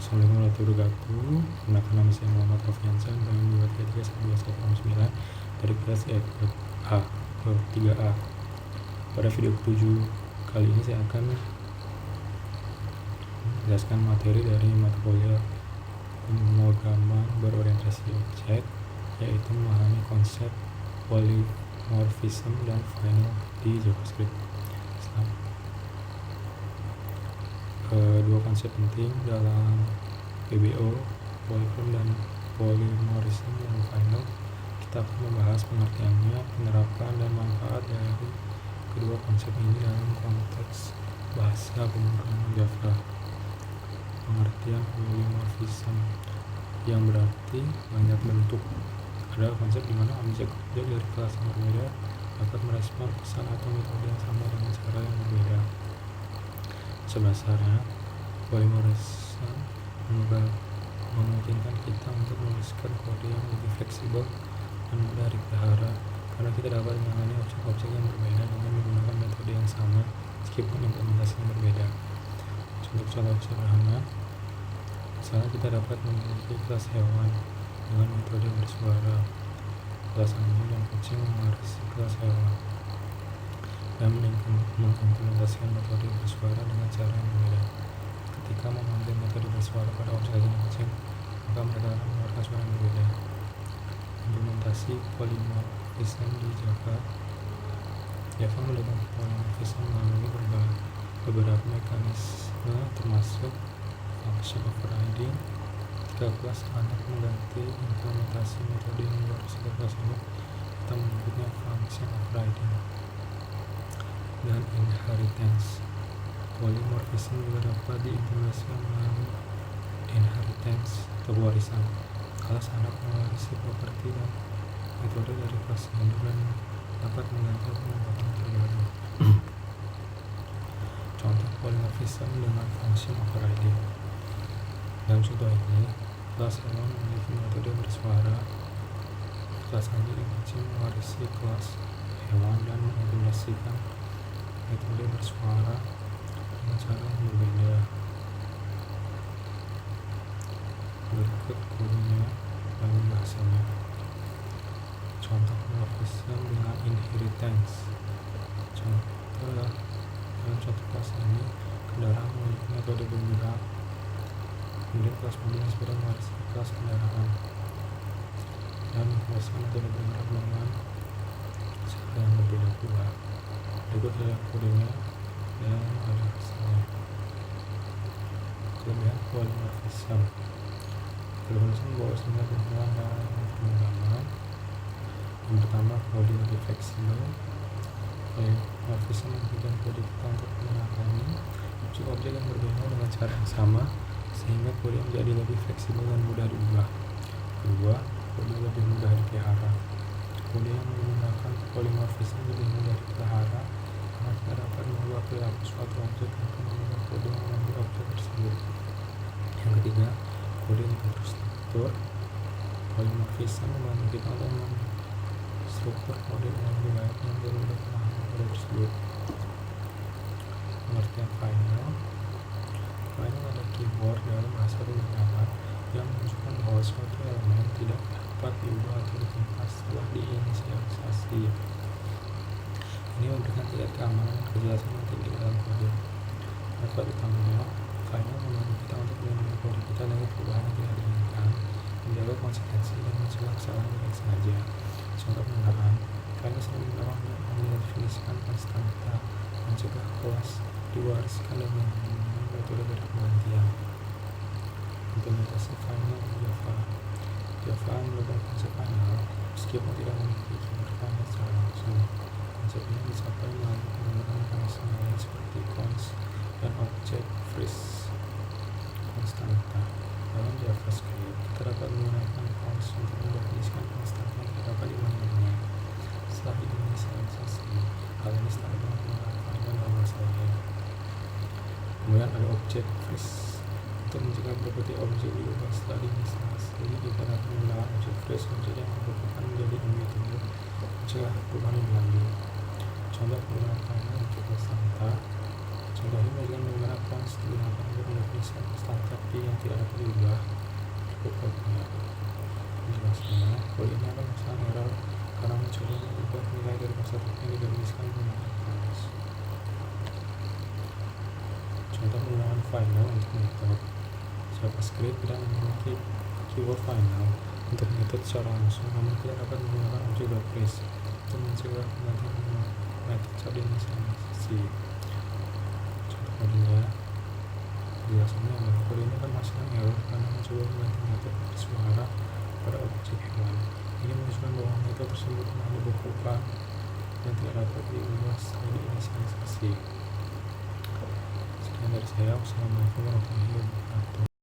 Assalamualaikum warahmatullahi wabarakatuh. Perkenalkan nama saya Muhammad Rofiansyah dan 2331219 dari kelas A ke 3A. Pada video ke-7 kali ini saya akan menjelaskan materi dari mata kuliah pemrograman berorientasi objek, yaitu memahami konsep polymorphism dan final di JavaScript. Dua konsep penting dalam PBO, polyform dan polymorphism dan final. Kita akan membahas pengertiannya, penerapan, dan manfaat dari kedua konsep ini dalam konteks bahasa pemrograman Java. Pengertian polymorphism yang berarti banyak bentuk adalah konsep di mana objek-objek dari kelas yang berbeda dapat merespon pesan atau metode yang sama dengan cara yang berbeda. Sebasarnya, polymorphism memungkinkan kita untuk menuliskan kode yang lebih fleksibel dan mudah dipelihara karena kita dapat menangani objek-objek yang berbeda dengan menggunakan metode yang sama meskipun implementasinya berbeda. Contoh-contoh sederhana, misalnya kita dapat memiliki kelas hewan dengan metode bersuara, kelas anjing dan kucing mewarisi kelas hewan, dan mengimplementasikan metode bersuara dengan cara yang berbeda. Ketika memanggil metode bersuara pada objek anjing dan kucing, maka mereka akan mengeluarkan suara yang berbeda. Implementasi polymorphism di Java. Java melakukan polymorphism melalui beberapa mekanisme termasuk function overriding. Jika kelas anak mengganti implementasi metode yang mewarisi kelas induk, kita menyebutnya function overriding. Dan inheritance. Polymorphism juga dapat diimplementasikan melalui inheritance atau pewarisan. Kelas anak mewarisi properti dan metode dari kelas induk dan dapat mengganti atau menambahkan terbaru. Contoh polymorphism dengan function overriding. Dalam contoh ini, kelas hewan memiliki metode bersuara, kelas anjing dan kucing mewarisi kelas hewan dan mengimplementasikan metode bersuara dengan cara yang berbeda. Berikut kodenya dan bahasanya. Contoh polymorphism dengan inheritance. Dalam contoh kelas ini, kendaraan memiliki metode bergerak. Kemudian kelas mobil dan sepeda mewarisi kelas kendaraan dan menjelaskan metode bergerak dengan cara yang berbeda pula. Berikut adalah kodenya dan ada hasilnya. Kelebihan polymorphism. Polymorphism membawa sejumlah keuntungan dalam pemrograman. Yang pertama, kode lebih fleksibel. Polymorphism memberikan kode kita untuk menangani objek-objek yang berbeda dengan cara yang sama, sehingga kode menjadi lebih fleksibel dan mudah diubah. Kedua, kode lebih mudah dipelihara. Kode yang menggunakan polymorphism lebih mudah dipelihara karena kita dapat mengubah perilaku suatu objek untuk mengubah kode yang mengambil objek tersebut. Yang ketiga, kode lebih terstruktur. Polymorphism membantu kita untuk struktur kode dengan lebih baik yang berbeda pemahaman kode tersebut. Pengertian final. Final adalah keyword dalam bahasa pemrograman yang menunjukkan bahwa suatu elemen tidak dapat diubah atau ditimpa setelah diinisialisasi. Ini memberikan tingkat keamanan dan kejelasan yang tinggi dalam kode. Manfaat utamanya, final membantu kita untuk melindungi kode kita dari perubahan yang tidak diinginkan, menjaga konsistensi dan mencegah kesalahan yang sengaja. Contoh penggunaan, final sering digunakan untuk mendefinisikan konstanta, mencegah kelas diwariskan dan melindungi metode dari penggantian. Implementasi final di Java. Java menggunakan konsep final meskipun tidak memiliki keyword final secara langsung. Konsep ini dicapai melalui penggunaan mekanisme lain seperti cons dan object freeze konstanta. Dalam JavaScript, kita dapat menggunakan cons untuk mendefinisikan konstanta yang dapat dimanakannya. Setelah diinisialisasi, hal ini standar dengan penggunaan final dalam bahasa lain. Kemudian ada object freeze. Untuk mencegah properti objek diubah setelah diinisialisasi, kita dapat menggunakan object freeze objek yang berubah menjadi immutable, mencegah perubahan yang berlanjut. Contoh penggunaan final untuk konstanta. Contohnya bagaimana menggunakan cons digunakan untuk mendefinisikan konstanta p yang tidak dapat diubah. Cukup ya. Penjelasannya, kode ini akan menghasilkan error karena mencoba mengubah nilai dari konstruktor yang digariskan menggunakan kelas. Contoh penggunaan final untuk metode. JavaScript tidak memiliki keyword final untuk metode secara langsung, namun tidak dapat menggunakan objek .place untuk mencegah penggantian metode saat inisialisasi. Contoh kodenya, penjelasannya adalah kode ini akan menghasilkan error karena mencoba mengganti metode bersuara pada objek hewan. Ini menunjukkan bahwa metode tersebut telah dibekukan dan tidak dapat diubah setelah diinisialisasi. Sekian dari saya. Wassalamualaikum warahmatullahi wabarakatuh.